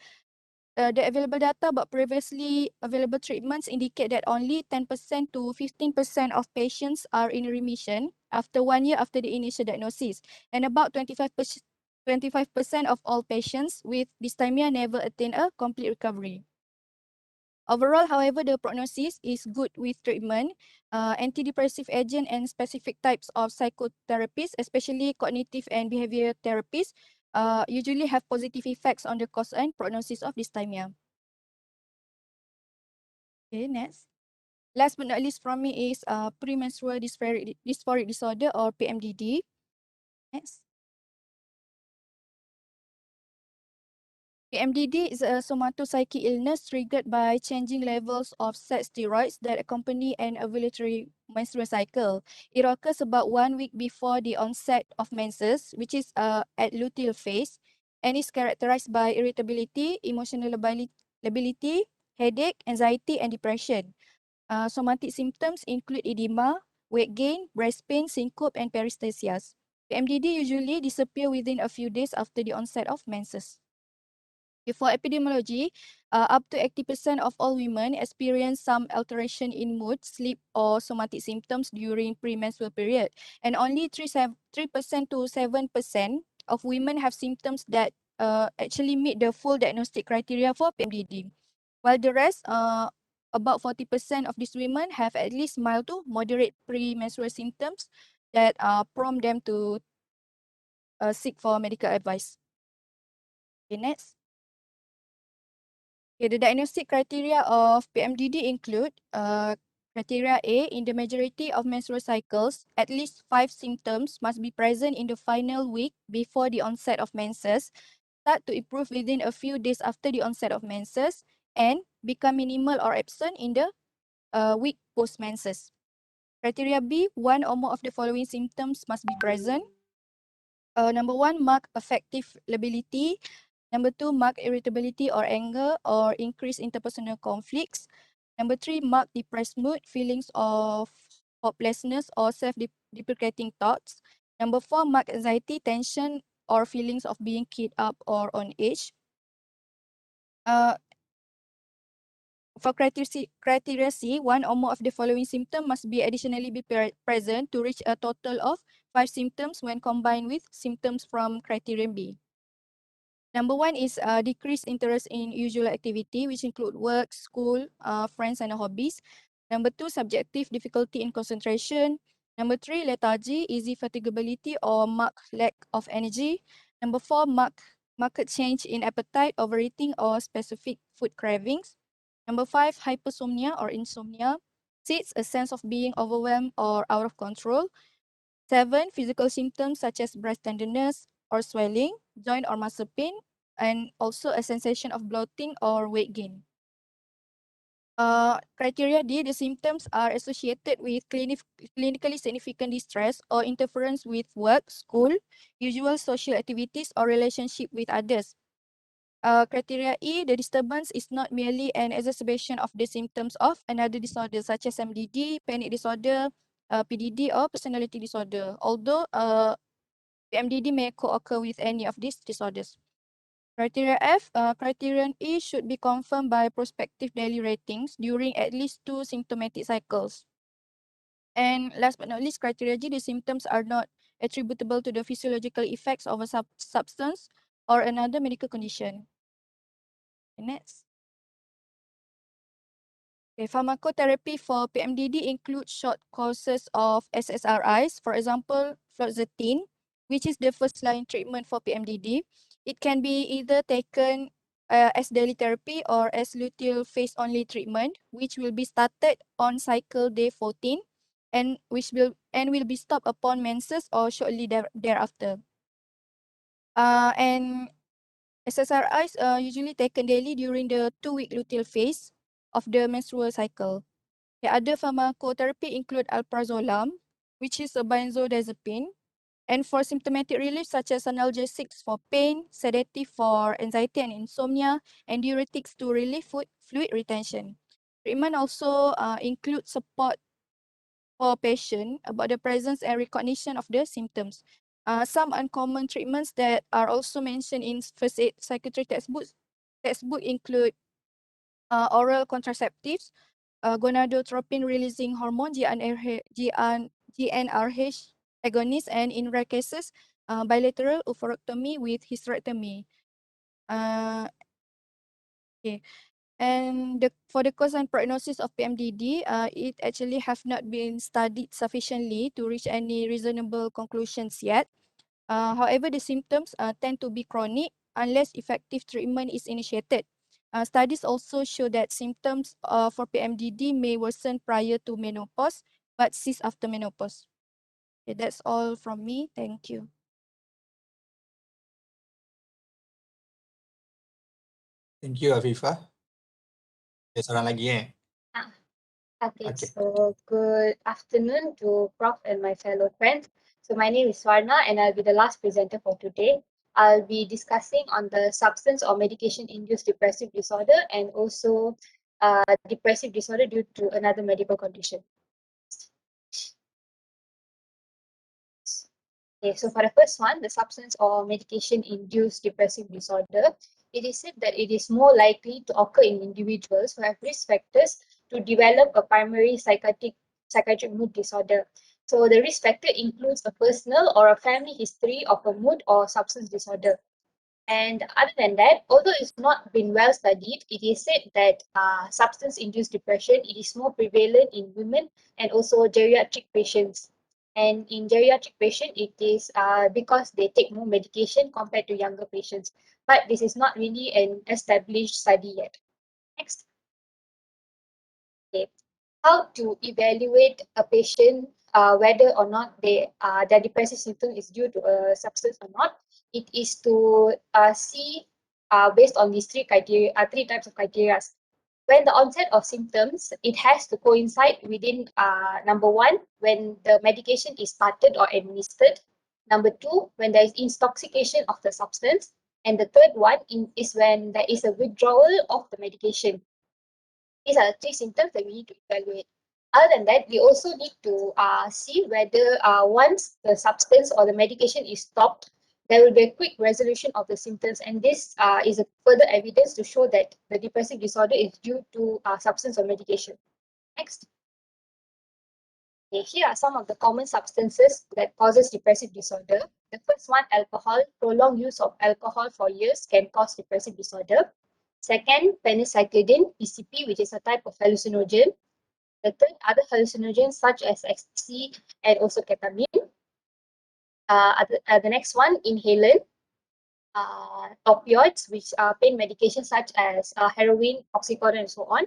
The available data about previously available treatments indicate that only 10% to 15% of patients are in remission after 1 year after the initial diagnosis, and about 25% of all patients with dysthymia never attain a complete recovery. Overall, however, the prognosis is good with treatment. Antidepressive agent and specific types of psychotherapies, especially cognitive and behavior therapies, usually have positive effects on the cause and prognosis of dysthymia. Okay, next. Last but not least from me is premenstrual dysphoric disorder or PMDD. Next. PMDD is a somatopsychic illness triggered by changing levels of sex steroids that accompany an ovulatory menstrual cycle. It occurs about 1 week before the onset of menses, which is at luteal phase, and is characterized by irritability, emotional lability, headache, anxiety, and depression. Somatic symptoms include edema, weight gain, breast pain, syncope, and peristalsias. PMDD usually disappear within a few days after the onset of menses. For epidemiology, up to 80% of all women experience some alteration in mood, sleep, or somatic symptoms during premenstrual period, and only 3% to 7% of women have symptoms that actually meet the full diagnostic criteria for PMDD, while the rest, about 40% of these women have at least mild to moderate premenstrual symptoms that prompt them to seek for medical advice. Okay, next. Okay, the diagnostic criteria of PMDD include criteria A, in the majority of menstrual cycles, at least 5 symptoms must be present in the final week before the onset of menses, start to improve within a few days after the onset of menses, and become minimal or absent in the week post-menses. Criteria B, 1 or more of the following symptoms must be present. Number 1, marked affective lability. Number 2, marked irritability or anger or increased interpersonal conflicts. Number 3, marked depressed mood, feelings of hopelessness or self-deprecating thoughts. Number 4, marked anxiety, tension, or feelings of being keyed up or on edge. For criteria C, 1 or more of the following symptoms must be additionally be present to reach a total of 5 symptoms when combined with symptoms from criterion B. Number 1 is decreased interest in usual activity, which include work, school, friends, and hobbies. Number 2, subjective difficulty in concentration. Number 3, lethargy, easy fatigability, or marked lack of energy. Number 4, marked change in appetite, overeating, or specific food cravings. Number 5, hypersomnia or insomnia. 6, a sense of being overwhelmed or out of control. 7, physical symptoms such as breast tenderness or swelling, joint or muscle pain, and also a sensation of bloating or weight gain. Criteria D, the symptoms are associated with clinically significant distress or interference with work, school, usual social activities, or relationship with others. Criteria E, the disturbance is not merely an exacerbation of the symptoms of another disorder such as MDD, panic disorder, PDD, or personality disorder, although PMDD may co-occur with any of these disorders. Criteria F, criterion E should be confirmed by prospective daily ratings during at least 2 symptomatic cycles. And last but not least, criteria G, the symptoms are not attributable to the physiological effects of a substance or another medical condition. Next. Okay, pharmacotherapy for PMDD includes short courses of SSRIs, for example, fluoxetine, which is the first-line treatment for PMDD. It can be either taken as daily therapy or as luteal phase-only treatment, which will be started on cycle day 14 and which will and will be stopped upon menses or shortly thereafter. And SSRIs are usually taken daily during the 2-week luteal phase of the menstrual cycle. The other pharmacotherapy include alprazolam, which is a benzodiazepine, and for symptomatic relief such as analgesics for pain, sedative for anxiety and insomnia, and diuretics to relieve fluid retention. Treatment also includes support for patient about the presence and recognition of the symptoms. Some uncommon treatments that are also mentioned in first aid psychiatry textbook include oral contraceptives, gonadotropin releasing hormone GnRH agonist, and in rare cases, bilateral oophorectomy with hysterectomy. Okay. And for the cause and prognosis of PMDD, it actually have not been studied sufficiently to reach any reasonable conclusions yet. However, the symptoms tend to be chronic unless effective treatment is initiated. Studies also show that symptoms for PMDD may worsen prior to menopause, but cease after menopause. Okay, that's all from me. Thank you. Thank you, Afifah. Ada seorang lagi Okay, Okay. so good afternoon to Prof and my fellow friends. So my name is Swarna and I'll be the last presenter for today. I'll be discussing on the substance or medication-induced depressive disorder and also depressive disorder due to another medical condition. Okay, so for the first one, the substance or medication-induced depressive disorder, it is said that it is more likely to occur in individuals who have risk factors to develop a primary psychiatric mood disorder. So the risk factor includes a personal or a family history of a mood or substance disorder. And other than that, although it's not been well studied, it is said that substance-induced depression, it is more prevalent in women and also geriatric patients. And in geriatric patients, it is because they take more medication compared to younger patients. But this is not really an established study yet. Next. Okay. How to evaluate a patient whether or not their depressive symptom is due to a substance or not? It is to see based on these three types of criteria. When the onset of symptoms, it has to coincide within number one, when the medication is started or administered. Number two, when there is intoxication of the substance. And the third one is when there is a withdrawal of the medication. These are the three symptoms that we need to evaluate. Other than that, we also need to see whether once the substance or the medication is stopped, there will be a quick resolution of the symptoms. And this is a further evidence to show that the depressive disorder is due to substance or medication. Next. Okay, here are some of the common substances that causes depressive disorder. The first one, alcohol. Prolonged use of alcohol for years can cause depressive disorder. Second, phencyclidine, PCP, which is a type of hallucinogen. The third, other hallucinogens such as ecstasy and also ketamine. The next one, inhalant, opioids, which are pain medications such as heroin, oxycodone, and so on.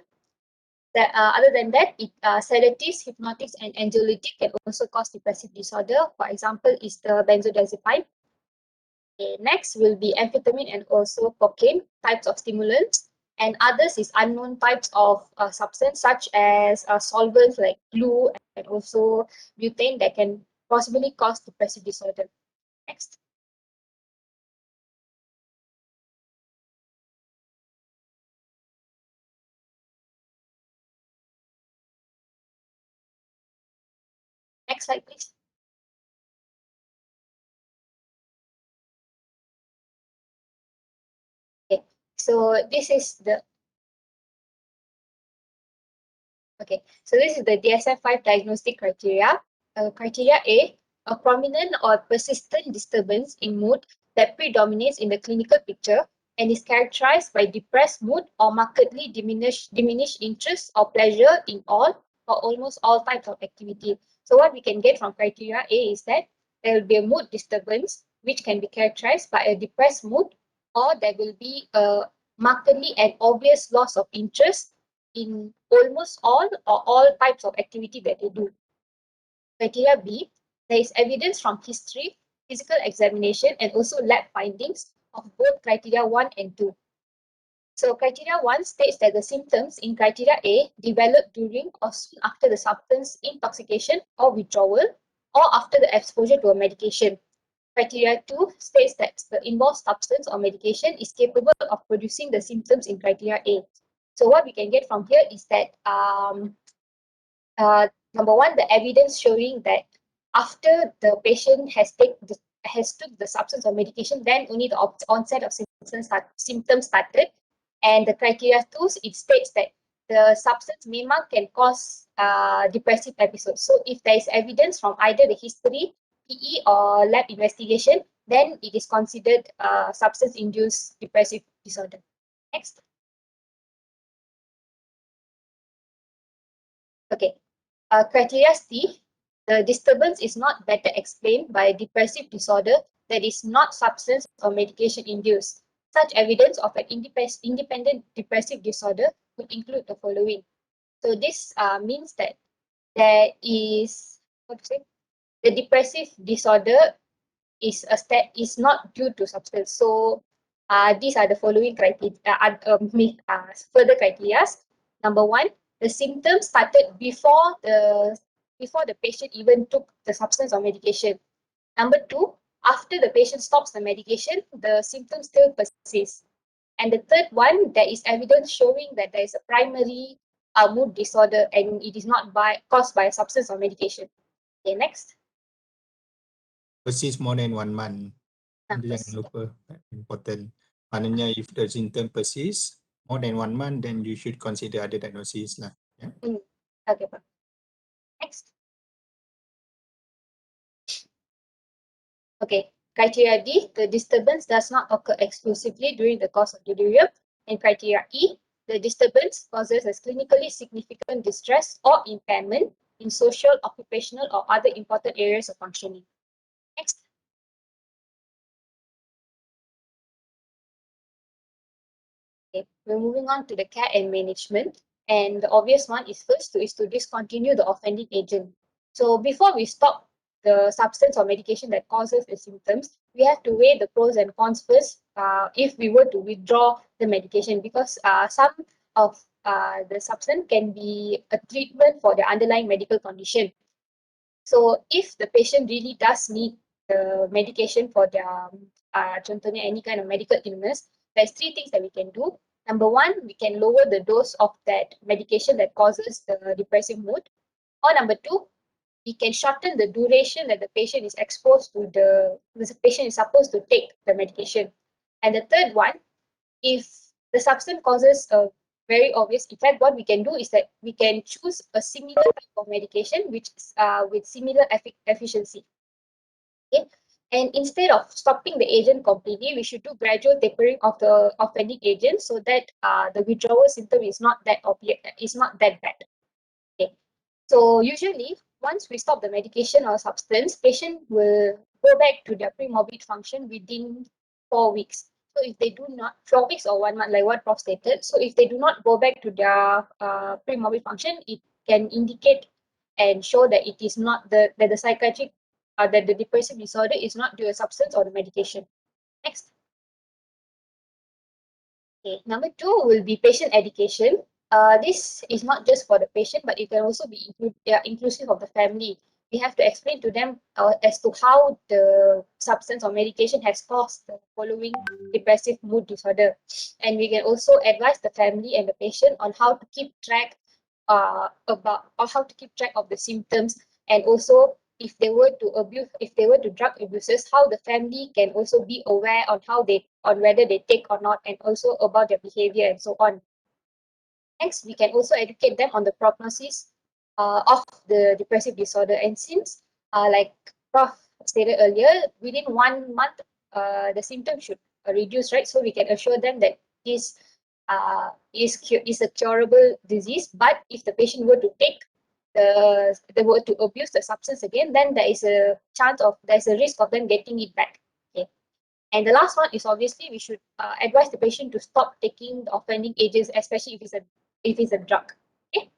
Other than that, sedatives, hypnotics, and anxiolytic can also cause depressive disorder. For example, is the benzodiazepine. Okay, next will be amphetamine and also cocaine, types of stimulants. And others is unknown types of substance such as solvents like glue and also butane that can possibly cause depressive disorder. Next. Next slide, please. Okay, so this is the DSM-5 diagnostic criteria. Criteria a prominent or persistent disturbance in mood that predominates in the clinical picture and is characterized by depressed mood or markedly diminished interest or pleasure in all or almost all types of activity. So what we can get from criteria A is that there will be a mood disturbance which can be characterized by a depressed mood, or there will be a markedly and obvious loss of interest in almost all or all types of activity that they do. Criteria B, there is evidence from history, physical examination, and also lab findings of both criteria 1 and 2. So criteria 1 states that the symptoms in criteria A develop during or soon after the substance intoxication or withdrawal or after the exposure to a medication. Criteria 2 states that the involved substance or medication is capable of producing the symptoms in criteria A. So what we can get from here is that number one, the evidence showing that after the patient has took the substance or medication, then only the onset of symptoms started. And the criteria 2, it states that the substance memang can cause depressive episodes. So if there is evidence from either the history, PE, or lab investigation, then it is considered substance-induced depressive disorder. Next. Okay. Criteria C, the disturbance is not better explained by depressive disorder that is not substance or medication induced. Such evidence of an independent depressive disorder would include the following. So this means that there is, what to say, the depressive disorder is not due to substance. So these are the following criteria, further criteria. Number one, the symptoms started before the patient even took the substance or medication. Number two, after the patient stops the medication, the symptoms still persist. And the third one, there is evidence showing that there is a primary mood disorder and it is not caused by a substance or medication. Okay, next. Persist more than 1 month. Itu jangan lupa, important. Maknanya if the symptom persist more than 1 month, then you should consider other diagnosis lah. Yeah. Okay, next. Okay, criteria D, the disturbance does not occur exclusively during the course of delirium. And criteria E, the disturbance causes a clinically significant distress or impairment in social, occupational, or other important areas of functioning. Next. Okay, we're moving on to the care and management. And the obvious one is first is to discontinue the offending agent. So before we stop the substance or medication that causes the symptoms, we have to weigh the pros and cons first if we were to withdraw the medication, because some of the substance can be a treatment for the underlying medical condition. So if the patient really does need the medication for their concerning any kind of medical illness, there's three things that we can do. Number one, we can lower the dose of that medication that causes the depressive mood. Or number two, we can shorten the duration that the patient is exposed to the patient is supposed to take the medication. And the third one, if the substance causes a very obvious effect, what we can do is that we can choose a similar type of medication which is with similar efficiency. Okay, and instead of stopping the agent completely, we should do gradual tapering of the offending agent so that the withdrawal symptom is not that obvious, is not that bad. Okay, so usually once we stop the medication or substance, patient will go back to their pre-morbid function within 4 weeks. So if they do not, 4 weeks or 1 month, like what Prof stated, so if they do not go back to their pre-morbid function, it can indicate and show that it is not that the psychiatric that the depressive disorder is not due to substance or the medication. Next. Okay, number two will be patient education. This is not just for the patient, but it can also be inclusive of the family. We have to explain to them as to how the substance or medication has caused the following depressive mood disorder. And we can also advise the family and the patient on how to keep track of the symptoms, and also if they were to drug abusers, how the family can also be aware on whether they take or not, and also about their behavior and so on. Next, we can also educate them on the prognosis of the depressive disorder. And since, like Prof stated earlier, within 1 month, the symptoms should reduce, right? So we can assure them that this is a curable disease. But if the patient were to take they were to abuse the substance again, then there's a risk of them getting it back. Okay. And the last one is obviously we should advise the patient to stop taking the offending agents, especially if it's a drug. Okay.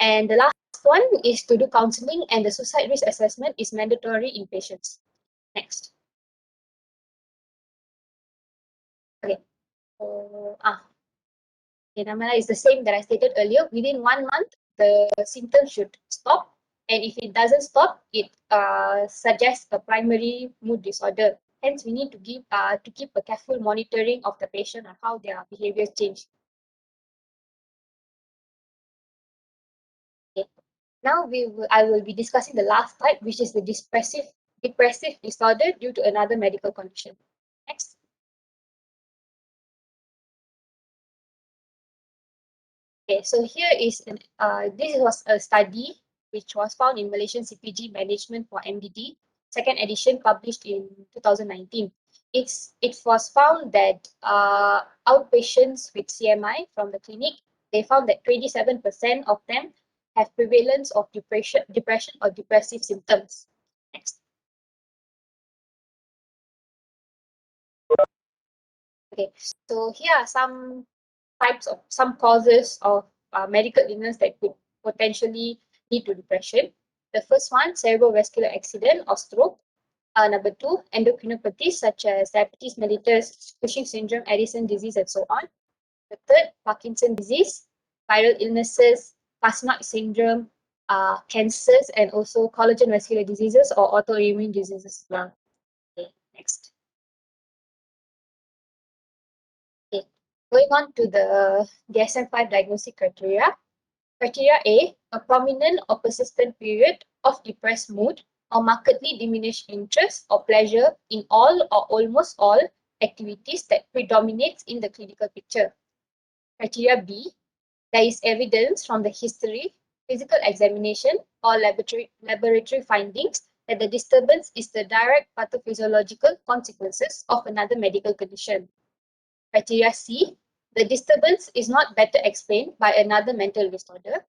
And the last one is to do counseling, and the suicide risk assessment is mandatory in patients. Next. Okay. So, Namala is the same that I stated earlier. Within 1 month, the symptoms should stop. And if it doesn't stop, it suggests a primary mood disorder. Hence, we need to keep a careful monitoring of the patient on how their behaviors change. Okay. Now I will be discussing the last type, which is the depressive disorder due to another medical condition. Next. Okay, so here is this was a study which was found in Malaysian CPG Management for MDD, second edition published in 2019. It was found that outpatients with CMI from the clinic, they found that 27% of them have prevalence of depression or depressive symptoms. Next. Okay, so here are some causes of medical illness that could potentially lead to depression. The first one, cerebrovascular accident or stroke. Number two, endocrinopathies such as diabetes mellitus, Cushing syndrome, Addison disease, and so on. The third, Parkinson disease, viral illnesses, carcinoid syndrome, cancers, and also collagen vascular diseases or autoimmune diseases as well. Okay, next. Okay, going on to the DSM-5 diagnostic criteria. Criteria A, a prominent or persistent period of depressed mood or markedly diminished interest or pleasure in all or almost all activities that predominates in the clinical picture. Criteria B, there is evidence from the history, physical examination, or laboratory findings that the disturbance is the direct pathophysiological consequences of another medical condition. Criteria C, the disturbance is not better explained by another mental disorder.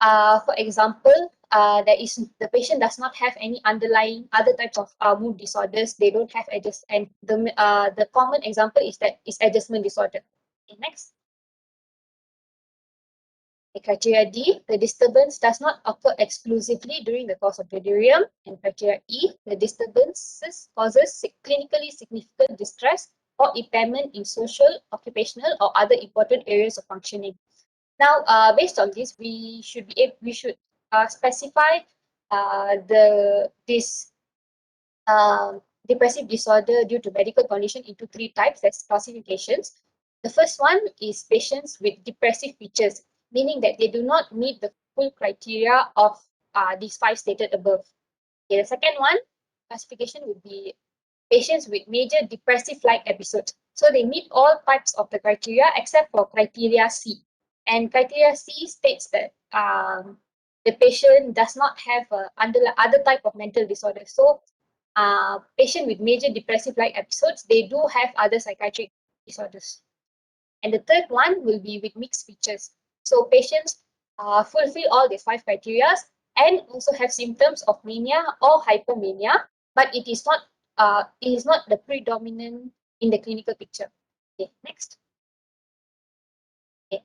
For example, the patient does not have any underlying other types of mood disorders. They don't have and the common example is adjustment disorder. Okay, next. Okay, criteria D, the disturbance does not occur exclusively during the course of delirium. And criteria E, the disturbances causes clinically significant distress or impairment in social, occupational, or other important areas of functioning. Now, based on this, we should specify this depressive disorder due to medical condition into three types as classifications. The first one is patients with depressive features, meaning that they do not meet the full criteria of these five stated above. Okay, the second one classification would be patients with major depressive-like episodes. So they meet all types of the criteria except for criteria C. And criteria C states that the patient does not have other type of mental disorder. So patient with major depressive-like episodes, they do have other psychiatric disorders. And the third one will be with mixed features. So patients fulfill all the five criteria and also have symptoms of mania or hypomania, but it is not the predominant in the clinical picture. Okay, next. Okay.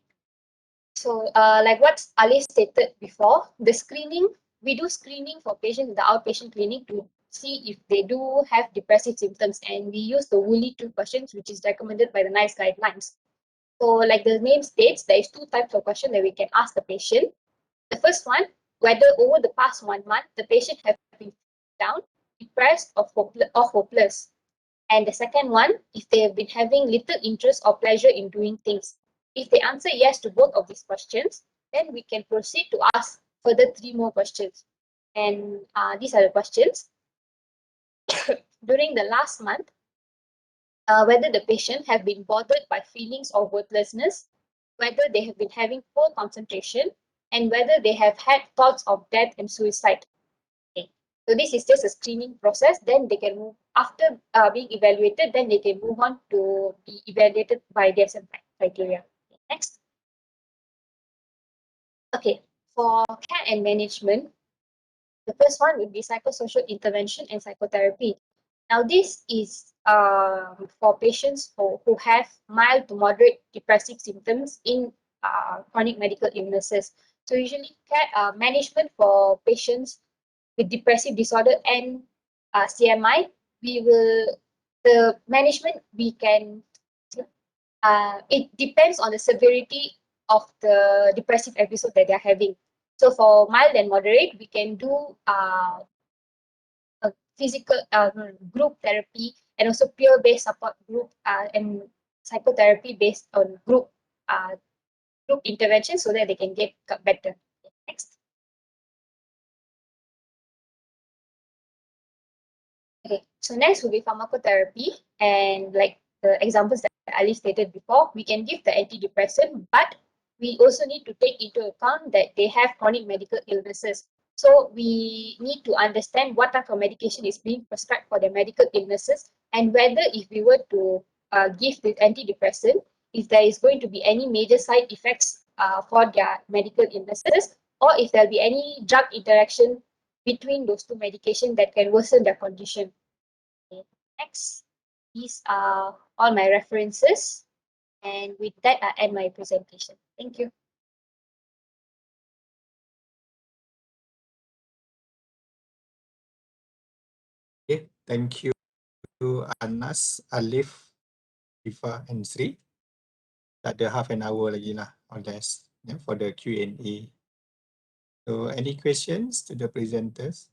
So like what Ali stated before, we do screening for patients in the outpatient clinic to see if they do have depressive symptoms, and we use the Woolley 2 questions, which is recommended by the NICE guidelines. So like the name states, there is two types of questions that we can ask the patient. The first one, whether over the past 1 month, the patient have been down, depressed, or hopeless. And the second one, if they have been having little interest or pleasure in doing things. If they answer yes to both of these questions, then we can proceed to ask further three more questions. And these are the questions. During the last month, whether the patient have been bothered by feelings of worthlessness, whether they have been having poor concentration, and whether they have had thoughts of death and suicide. Okay. So this is just a screening process. Then they can move after being evaluated. Then they can move on to be evaluated by DSM criteria. Okay, next. Okay, for care and management, the first one would be psychosocial intervention and psychotherapy. Now, this is for patients who have mild to moderate depressive symptoms in chronic medical illnesses. So usually management for patients with depressive disorder and CMI, the management we can, it depends on the severity of the depressive episode that they're having. So for mild and moderate, we can do a physical group therapy and also peer-based support group and psychotherapy based on group intervention so that they can get better. Next. Okay, so next will be pharmacotherapy, and like the examples that Ali stated before, we can give the antidepressant, but we also need to take into account that they have chronic medical illnesses. So we need to understand what type of medication is being prescribed for their medical illnesses, and whether if we were to give the antidepressant, if there is going to be any major side effects for their medical illnesses, or if there'll be any drug interaction between those two medications that can worsen their condition. Okay, next, these are all my references. And with that, I end my presentation. Thank you. Okay, thank you Anas, Alif, Ifa and Sri. Ada half an hour lagi lah or less for the Q&A. So any questions to the presenters?